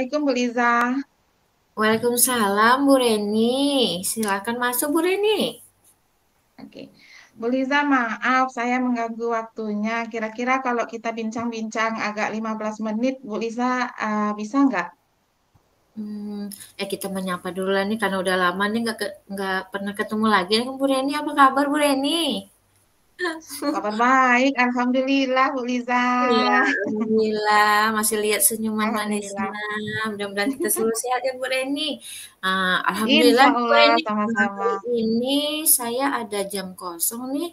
Assalamualaikum Bu Liza. Waalaikumsalam Bu Reni. Silakan masuk Bu Reni. Oke. Bu Liza, maaf saya mengganggu waktunya. Kira-kira kalau kita bincang-bincang agak 15 menit, Bu Liza bisa nggak? Hmm, kita menyapa dulu lah nih karena udah lama nih nggak pernah ketemu lagi dengan Bu Reni. Apa kabar Bu Reni? Kabar baik, Alhamdulillah Bu Liza. Iya, alhamdulillah masih lihat senyuman manisnya. Alhamdulillah. Mudah-mudahan kita selalu sehat ya Bu Reni. Alhamdulillah Insya nih, Bu Allah, Reni. sama-sama. Hari ini saya ada jam kosong nih.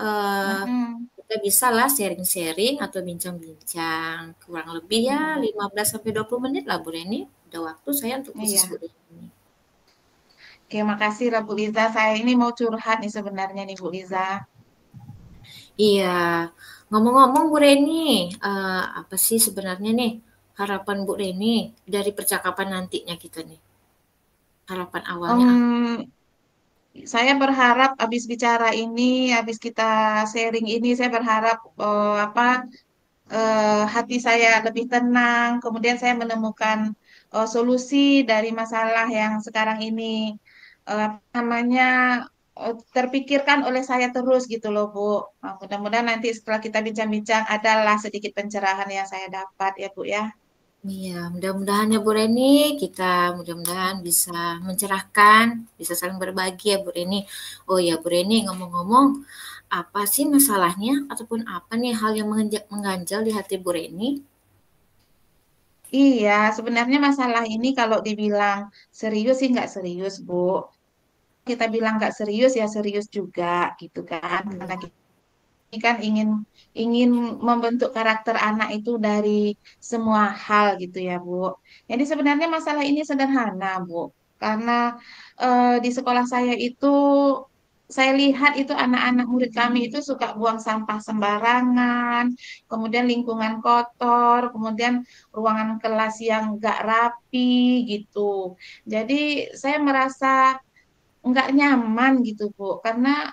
Eh, Mm-mm. kita bisa lah sharing-sharing atau bincang-bincang. Kurang lebih ya Mm-mm. 15 sampai 20 menit lah Bu Reni. Ada waktu saya untuk khusus Bu Iya. Reni. Oke, makasih lah Bu Liza. Saya ini mau curhat nih sebenarnya nih Bu Liza. Iya, ngomong-ngomong Bu Reni, apa sih sebenarnya nih harapan Bu Reni dari percakapan nantinya kita nih? Harapan awalnya apa? Saya berharap habis bicara ini, habis kita sharing ini, saya berharap hati saya lebih tenang. Kemudian saya menemukan solusi dari masalah yang sekarang ini apa namanya terpikirkan oleh saya terus gitu loh Bu. Mudah-mudahan nanti setelah kita bincang-bincang adalah sedikit pencerahan yang saya dapat ya Bu ya. Iya, mudah-mudahan ya Bu Reni, kita mudah-mudahan bisa mencerahkan, bisa saling berbagi ya Bu Reni. Oh ya Bu Reni, ngomong-ngomong, apa sih masalahnya ataupun apa nih hal yang mengganjal di hati Bu Reni? Iya, sebenarnya masalah ini kalau dibilang serius sih nggak serius, Bu. Kita bilang nggak serius ya serius juga gitu kan. Karena Iya. kita ini kan ingin ingin membentuk karakter anak itu dari semua hal gitu ya, Bu. Jadi sebenarnya masalah ini sederhana, Bu. Karena di sekolah saya itu saya lihat itu anak-anak murid kami itu suka buang sampah sembarangan, kemudian lingkungan kotor, kemudian ruangan kelas yang nggak rapi gitu. Jadi saya merasa nggak nyaman gitu Bu, karena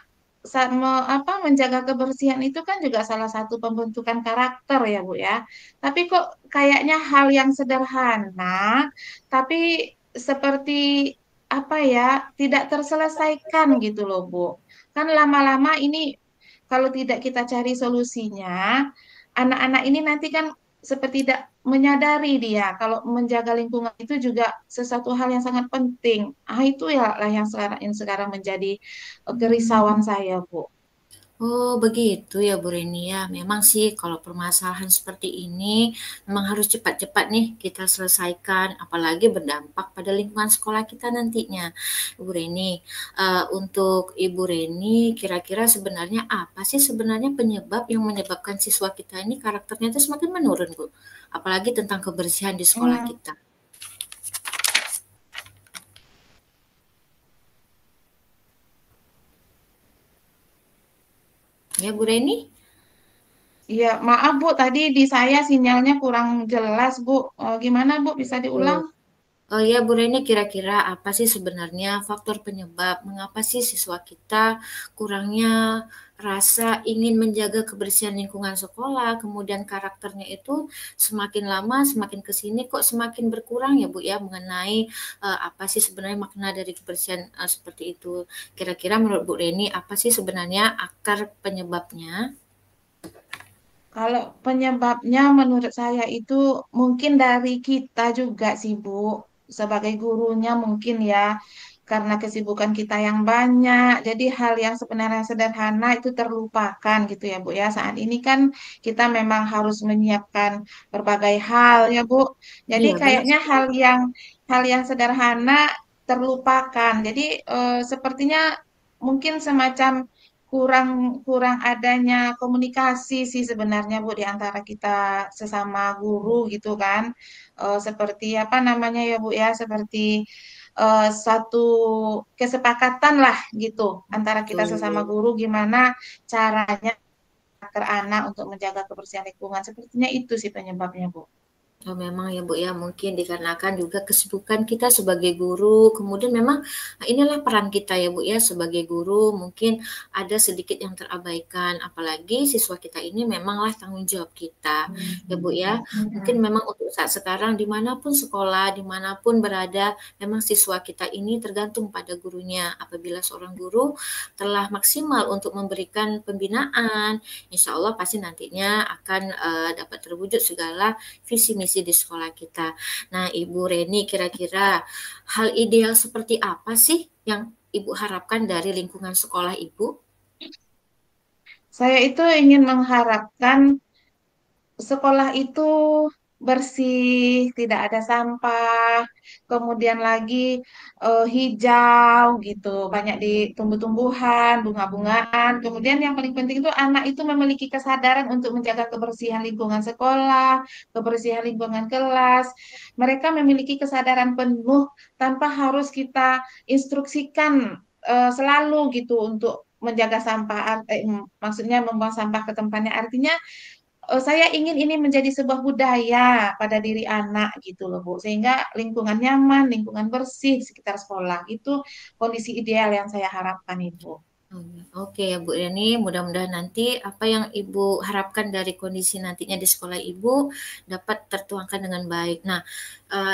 menjaga kebersihan itu kan juga salah satu pembentukan karakter ya Bu ya. Tapi kok kayaknya hal yang sederhana, tapi seperti apa ya tidak terselesaikan gitu loh Bu. Kan lama-lama ini kalau tidak kita cari solusinya, anak-anak ini nanti kan seperti tidak menyadari dia kalau menjaga lingkungan itu juga sesuatu hal yang sangat penting. Itu ya lah yang sekarang menjadi kerisauan saya, Bu. Oh, begitu ya Bu Reni ya. Memang sih kalau permasalahan seperti ini memang harus cepat-cepat nih kita selesaikan, apalagi berdampak pada lingkungan sekolah kita nantinya. Bu Reni, untuk Ibu Reni, kira-kira sebenarnya apa sih sebenarnya penyebab yang menyebabkan siswa kita ini karakternya itu semakin menurun, Bu? Apalagi tentang kebersihan di sekolah Hmm, kita. Ya, Bu Reni? ya, maaf Bu, tadi di saya sinyalnya kurang jelas, Bu. Gimana Bu, bisa diulang? Oh ya, Bu Reni, kira-kira apa sih sebenarnya faktor penyebab mengapa sih siswa kita kurangnya rasa ingin menjaga kebersihan lingkungan sekolah, kemudian karakternya itu semakin lama semakin ke sini kok semakin berkurang ya Bu ya mengenai apa sih sebenarnya makna dari kebersihan seperti itu. Kira-kira menurut Bu Reni apa sih sebenarnya akar penyebabnya? Kalau penyebabnya menurut saya itu mungkin dari kita juga sih, Bu. Sebagai gurunya mungkin ya, karena kesibukan kita yang banyak, jadi hal yang sebenarnya sederhana itu terlupakan gitu ya, Bu ya. Saat ini kan kita memang harus menyiapkan berbagai hal ya, Bu. Jadi Iya, benar kayaknya sekali. hal yang sederhana terlupakan. Jadi sepertinya mungkin semacam kurang kurang adanya komunikasi sih sebenarnya Bu di antara kita sesama guru gitu kan. Seperti apa namanya ya Bu ya, seperti satu kesepakatan lah gitu antara kita sesama Betul. guru gimana caranya agar anak untuk menjaga kebersihan lingkungan. Sepertinya itu sih penyebabnya Bu. Oh, memang ya Bu ya, mungkin dikarenakan juga kesibukan kita sebagai guru, kemudian memang inilah peran kita ya Bu ya sebagai guru, mungkin ada sedikit yang terabaikan, apalagi siswa kita ini memanglah tanggung jawab kita ya Bu ya. Mungkin Mm-mm. memang untuk saat sekarang dimanapun sekolah, dimanapun berada, memang siswa kita ini tergantung pada gurunya. Apabila seorang guru telah maksimal untuk memberikan pembinaan, insya Allah pasti nantinya akan dapat terwujud segala visi misi di sekolah kita. Nah, Ibu Reni, kira-kira hal ideal seperti apa sih yang Ibu harapkan dari lingkungan sekolah Ibu? Saya itu ingin mengharapkan sekolah itu bersih, tidak ada sampah, kemudian lagi hijau gitu, banyak di tumbuh-tumbuhan, bunga-bungaan. Kemudian yang paling penting itu anak itu memiliki kesadaran untuk menjaga kebersihan lingkungan sekolah, kebersihan lingkungan kelas. Mereka memiliki kesadaran penuh tanpa harus kita instruksikan selalu gitu untuk menjaga sampah, maksudnya membuang sampah ke tempatnya. Artinya saya ingin ini menjadi sebuah budaya pada diri anak gitu loh Bu, sehingga lingkungan nyaman, lingkungan bersih di sekitar sekolah itu kondisi ideal yang saya harapkan Ibu. Oke ya Bu Reni, mudah-mudahan nanti apa yang Ibu harapkan dari kondisi nantinya di sekolah Ibu dapat tertuangkan dengan baik. Nah,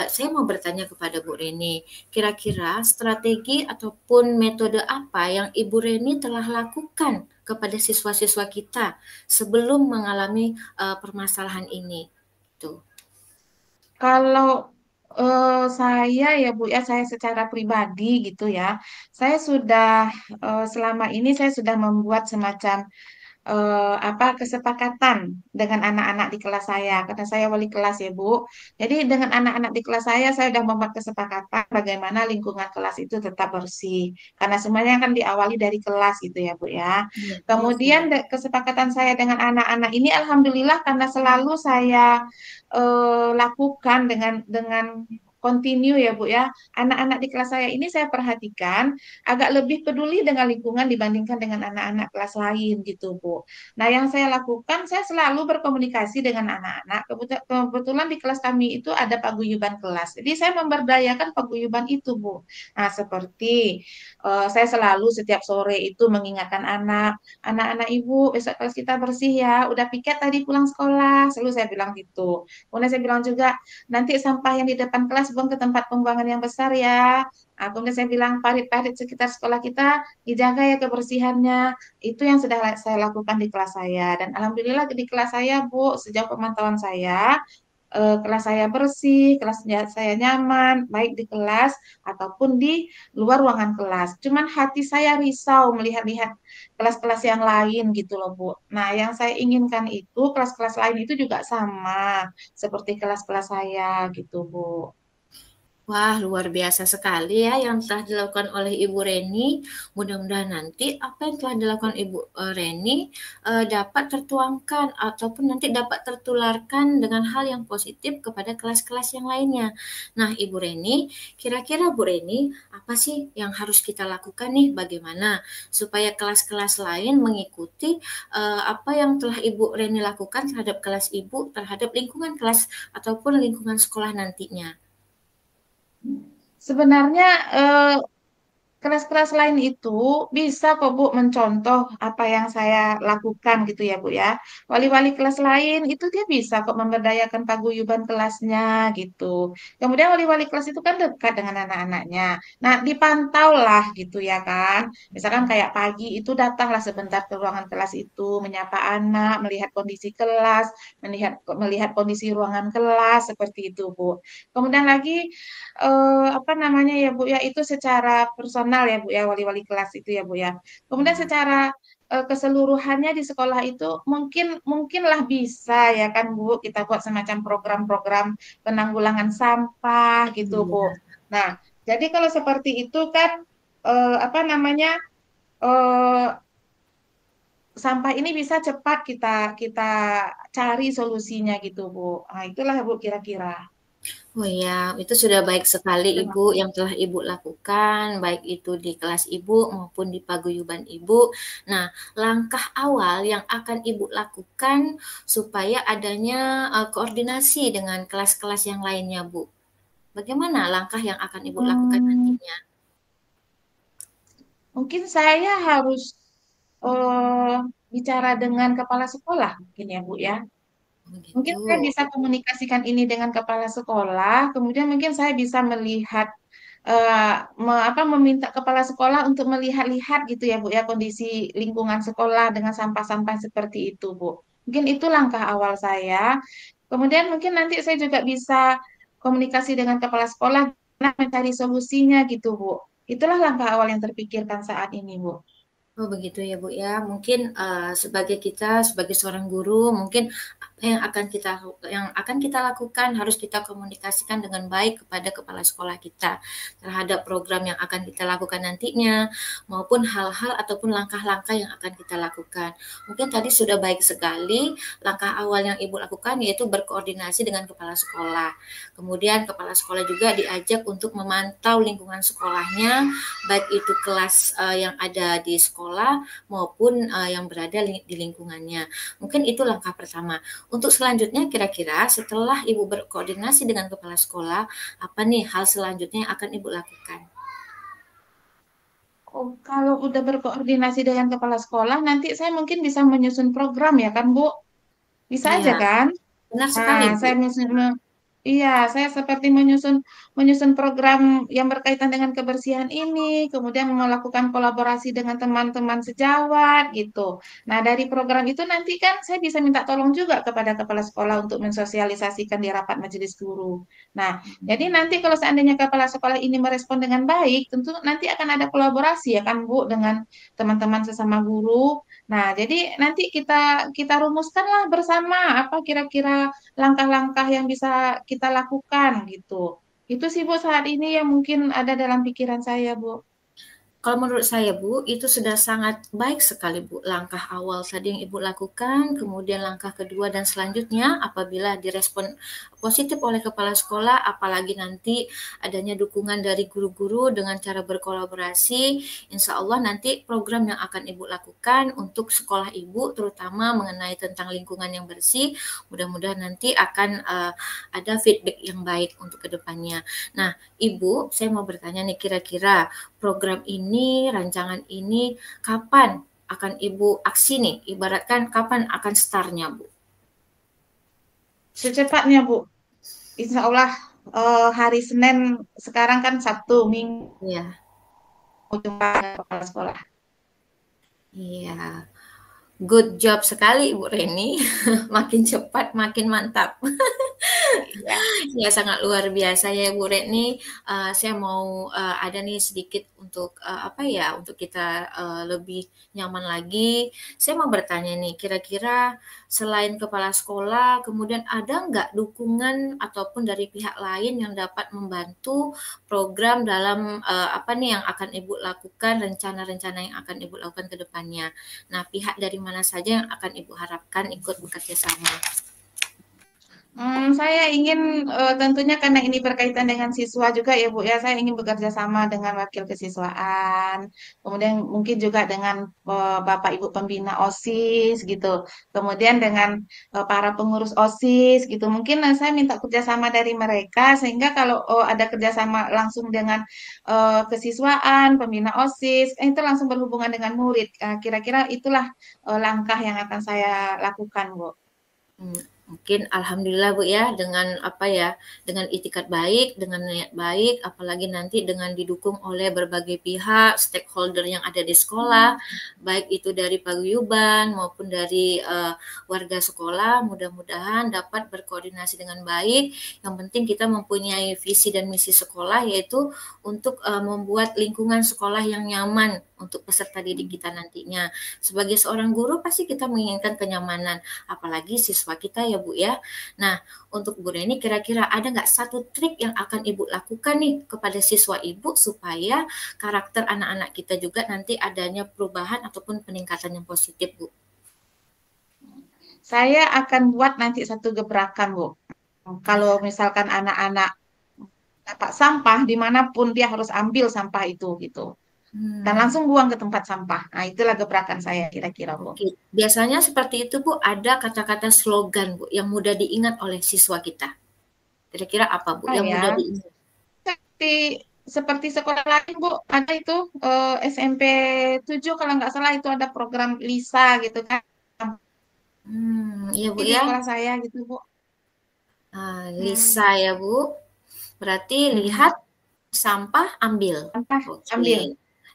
saya mau bertanya kepada Bu Reni, kira-kira strategi ataupun metode apa yang Ibu Reni telah lakukan kepada siswa-siswa kita sebelum mengalami permasalahan ini? Tuh. Kalau saya ya Bu ya, saya secara pribadi gitu ya, saya sudah selama ini saya sudah membuat semacam apa kesepakatan dengan anak-anak di kelas saya karena saya wali kelas ya Bu. Jadi dengan anak-anak di kelas saya sudah membuat kesepakatan bagaimana lingkungan kelas itu tetap bersih karena semuanya kan diawali dari kelas gitu ya Bu ya. Iya, oke. Kemudian kesepakatan saya dengan anak-anak ini alhamdulillah karena selalu saya lakukan dengan continue ya Bu ya. Anak-anak di kelas saya ini saya perhatikan agak lebih peduli dengan lingkungan dibandingkan dengan anak-anak kelas lain gitu, Bu. Nah, yang saya lakukan, saya selalu berkomunikasi dengan anak-anak. Kebetulan di kelas kami itu ada paguyuban kelas. Jadi saya memberdayakan paguyuban itu, Bu. Nah, seperti saya selalu setiap sore itu mengingatkan anak-anak Ibu, besok kelas kita bersih ya. Udah piket tadi pulang sekolah. Selalu saya bilang gitu. Kemudian saya bilang juga, nanti sampah yang di depan kelas buang ke tempat pembuangan yang besar ya. Nah, kemudian saya bilang parit-parit sekitar sekolah kita dijaga ya kebersihannya. Itu yang sudah saya lakukan di kelas saya. Dan alhamdulillah di kelas saya, Bu, sejauh pemantauan saya, kelas saya bersih, kelas saya nyaman, baik di kelas ataupun di luar ruangan kelas. Cuman hati saya risau melihat-lihat kelas-kelas yang lain gitu loh, Bu. Nah, yang saya inginkan itu kelas-kelas lain itu juga sama seperti kelas-kelas saya gitu, Bu. Wah, luar biasa sekali ya yang telah dilakukan oleh Ibu Reni. Mudah-mudahan nanti apa yang telah dilakukan Ibu Reni dapat tertuangkan ataupun nanti dapat tertularkan dengan hal yang positif kepada kelas-kelas yang lainnya. Nah, Ibu Reni, kira-kira Bu Reni, apa sih yang harus kita lakukan nih? Bagaimana supaya kelas-kelas lain mengikuti apa yang telah Ibu Reni lakukan terhadap kelas Ibu, terhadap lingkungan kelas ataupun lingkungan sekolah nantinya? Sebenarnya eh, kelas-kelas lain itu bisa kok Bu mencontoh apa yang saya lakukan gitu ya Bu ya. Wali-wali kelas lain itu dia bisa kok memberdayakan paguyuban kelasnya gitu. Kemudian wali-wali kelas itu kan dekat dengan anak-anaknya. Nah, dipantau lah gitu ya kan. Misalkan kayak pagi itu datanglah sebentar ke ruangan kelas itu, menyapa anak, melihat kondisi kelas, melihat melihat kondisi ruangan kelas seperti itu Bu. Kemudian lagi apa namanya ya Bu ya itu secara personal ya Bu ya wali-wali kelas itu ya Bu ya. Kemudian secara keseluruhannya di sekolah itu mungkinlah bisa ya kan Bu kita buat semacam program-program penanggulangan sampah gitu Bu. Iya. Nah, jadi kalau seperti itu kan apa namanya eh, sampah ini bisa cepat kita kita cari solusinya gitu Bu. Nah, itulah Bu kira-kira. Oh ya, itu sudah baik sekali Terima Ibu yang telah Ibu lakukan, baik itu di kelas Ibu maupun di paguyuban Ibu. Nah, langkah awal yang akan Ibu lakukan supaya adanya koordinasi dengan kelas-kelas yang lainnya, Bu. Bagaimana langkah yang akan Ibu lakukan Hmm, nantinya? mungkin saya harus eh, bicara dengan kepala sekolah, mungkin ya Bu ya. Begitu. Mungkin saya bisa komunikasikan ini dengan kepala sekolah, kemudian mungkin saya bisa melihat meminta kepala sekolah untuk melihat-lihat gitu ya Bu ya kondisi lingkungan sekolah dengan sampah-sampah seperti itu Bu. Mungkin itu langkah awal saya. Kemudian mungkin nanti saya juga bisa komunikasi dengan kepala sekolah nah, mencari solusinya gitu Bu. Itulah langkah awal yang terpikirkan saat ini Bu. Oh begitu ya Bu ya. Mungkin sebagai kita sebagai seorang guru mungkin apa yang akan kita lakukan harus kita komunikasikan dengan baik kepada kepala sekolah kita terhadap program yang akan kita lakukan nantinya maupun hal-hal ataupun langkah-langkah yang akan kita lakukan. Mungkin tadi sudah baik sekali langkah awal yang Ibu lakukan yaitu berkoordinasi dengan kepala sekolah. Kemudian kepala sekolah juga diajak untuk memantau lingkungan sekolahnya baik itu kelas yang ada di sekolah maupun yang berada di lingkungannya. Mungkin itu langkah pertama. Untuk selanjutnya kira-kira setelah Ibu berkoordinasi dengan kepala sekolah, apa nih hal selanjutnya yang akan Ibu lakukan? Oh, kalau udah berkoordinasi dengan kepala sekolah, nanti saya mungkin bisa menyusun program ya kan Bu? Bisa aja Iya, kan? benar sekali, Nah, Bu. iya, saya seperti menyusun menyusun program yang berkaitan dengan kebersihan ini, kemudian melakukan kolaborasi dengan teman-teman sejawat gitu. Nah, dari program itu nanti kan saya bisa minta tolong juga kepada kepala sekolah untuk mensosialisasikan di rapat majelis guru. Nah, jadi nanti kalau seandainya kepala sekolah ini merespon dengan baik, tentu nanti akan ada kolaborasi ya kan Bu dengan teman-teman sesama guru. Nah, jadi nanti kita kita rumuskanlah bersama apa kira-kira langkah-langkah yang bisa kita lakukan gitu. Itu sih Bu saat ini yang mungkin ada dalam pikiran saya Bu. Kalau menurut saya Bu, itu sudah sangat baik sekali Bu, langkah awal tadi yang Ibu lakukan, kemudian langkah kedua dan selanjutnya apabila direspon positif oleh kepala sekolah, apalagi nanti adanya dukungan dari guru-guru dengan cara berkolaborasi, insya Allah nanti program yang akan Ibu lakukan untuk sekolah Ibu, terutama mengenai tentang lingkungan yang bersih, mudah-mudahan nanti akan ada feedback yang baik untuk kedepannya. Nah, Ibu, saya mau bertanya nih kira-kira program ini, rancangan ini, kapan akan Ibu aksi nih? Ibaratkan kapan akan startnya, Bu? Secepatnya Bu. Insya Allah hari Senin sekarang kan Sabtu Minggu Iya, jumpa dengan kepala sekolah. iya. Good job sekali Ibu Reni. Makin cepat, makin mantap. Ya. Ya sangat luar biasa ya Bu Retni. Saya mau ada nih sedikit untuk apa ya untuk kita lebih nyaman lagi. Saya mau bertanya nih, kira-kira selain kepala sekolah, kemudian ada nggak dukungan ataupun dari pihak lain yang dapat membantu program dalam apa nih yang akan Ibu lakukan, rencana-rencana yang akan Ibu lakukan ke depannya. Nah, pihak dari mana saja yang akan Ibu harapkan ikut bekerja sama? Saya ingin tentunya karena ini berkaitan dengan siswa juga ya Bu ya, saya ingin bekerja sama dengan wakil kesiswaan, kemudian mungkin juga dengan Bapak Ibu pembina OSIS gitu, kemudian dengan para pengurus OSIS gitu. Mungkin saya minta kerjasama dari mereka sehingga kalau ada kerjasama langsung dengan kesiswaan, pembina OSIS, itu langsung berhubungan dengan murid. Kira-kira itulah langkah yang akan saya lakukan Bu. Mmm, mungkin alhamdulillah Bu ya, dengan apa ya, dengan itikad baik, dengan niat baik, apalagi nanti dengan didukung oleh berbagai pihak, stakeholder yang ada di sekolah, baik itu dari paguyuban maupun dari, warga sekolah, mudah-mudahan dapat berkoordinasi dengan baik. Yang penting kita mempunyai visi dan misi sekolah, yaitu untuk, membuat lingkungan sekolah yang nyaman untuk peserta didik kita nantinya. Sebagai seorang guru pasti kita menginginkan kenyamanan, apalagi siswa kita ya Bu ya. Nah, untuk Bu Reni kira-kira ada nggak satu trik yang akan Ibu lakukan nih kepada siswa Ibu supaya karakter anak-anak kita juga nanti adanya perubahan ataupun peningkatan yang positif Bu? Saya akan buat nanti satu gebrakan, Bu. Kalau misalkan anak-anak dapat sampah dimanapun dia harus ambil sampah itu gitu dan Hmm, langsung buang ke tempat sampah. Nah, itulah gebrakan saya kira-kira, Bu. oke. Biasanya seperti itu, Bu, ada kata-kata slogan, Bu, yang mudah diingat oleh siswa kita. Kira-kira apa, Bu, yang mudah Saya diingat? seperti seperti sekolah lain, Bu, ada itu SMP 7 kalau nggak salah itu ada program Lisa gitu kan. Iya, Bu, Di ya. sekolah saya gitu, Bu. Lisa Hmm. ya, Bu. Berarti Mm-mm. lihat sampah, ambil. Sampah Oke. ambil.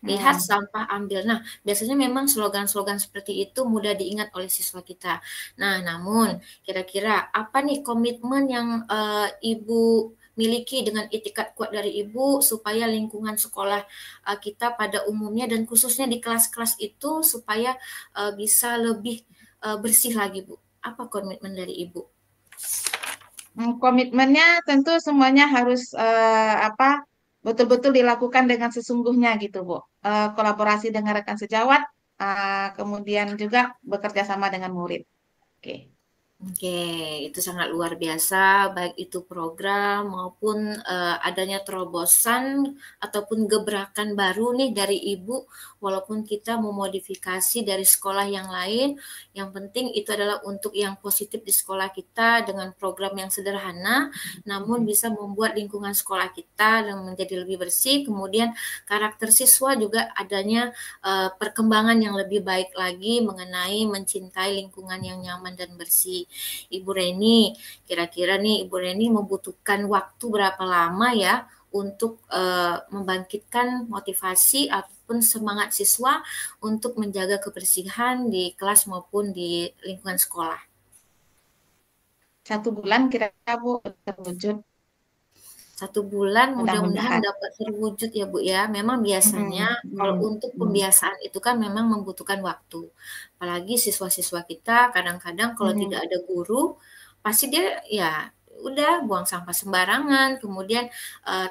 Lihat Hmm. sampah, ambil. Nah, biasanya memang slogan-slogan seperti itu mudah diingat oleh siswa kita. Nah, namun kira-kira apa nih komitmen yang Ibu miliki dengan itikat kuat dari Ibu supaya lingkungan sekolah kita pada umumnya dan khususnya di kelas-kelas itu supaya bisa lebih bersih lagi, Bu? Apa komitmen dari Ibu? Komitmennya tentu semuanya harus apa betul-betul dilakukan dengan sesungguhnya gitu, Bu. Kolaborasi dengan rekan sejawat, kemudian juga bekerja sama dengan murid. Oke. Oke, itu sangat luar biasa, baik itu program maupun adanya terobosan ataupun gebrakan baru nih dari Ibu, walaupun kita memodifikasi dari sekolah yang lain, yang penting itu adalah untuk yang positif di sekolah kita dengan program yang sederhana, namun bisa membuat lingkungan sekolah kita dan menjadi lebih bersih, kemudian karakter siswa juga adanya perkembangan yang lebih baik lagi mengenai mencintai lingkungan yang nyaman dan bersih. Ibu Reni, kira-kira nih Ibu Reni membutuhkan waktu berapa lama ya untuk membangkitkan motivasi ataupun semangat siswa untuk menjaga kebersihan di kelas maupun di lingkungan sekolah. 1 bulan kira-kira, Bu, terwujud 1 bulan mudah-mudahan mudah-mudahan. dapat terwujud ya Bu ya. Memang biasanya Mm-mm. kalau Mm. untuk Mm. pembiasaan itu kan memang membutuhkan waktu. Apalagi siswa-siswa kita kadang-kadang kalau tidak Mm. ada guru, pasti dia ya udah buang sampah sembarangan. Kemudian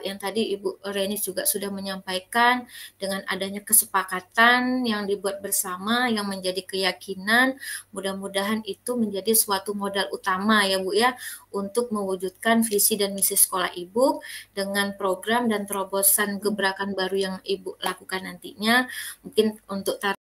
yang tadi Ibu Reni juga sudah menyampaikan dengan adanya kesepakatan yang dibuat bersama yang menjadi keyakinan, mudah-mudahan itu menjadi suatu modal utama ya Bu ya untuk mewujudkan visi dan misi sekolah Ibu dengan program dan terobosan gebrakan baru yang Ibu lakukan nantinya. Mungkin untuk target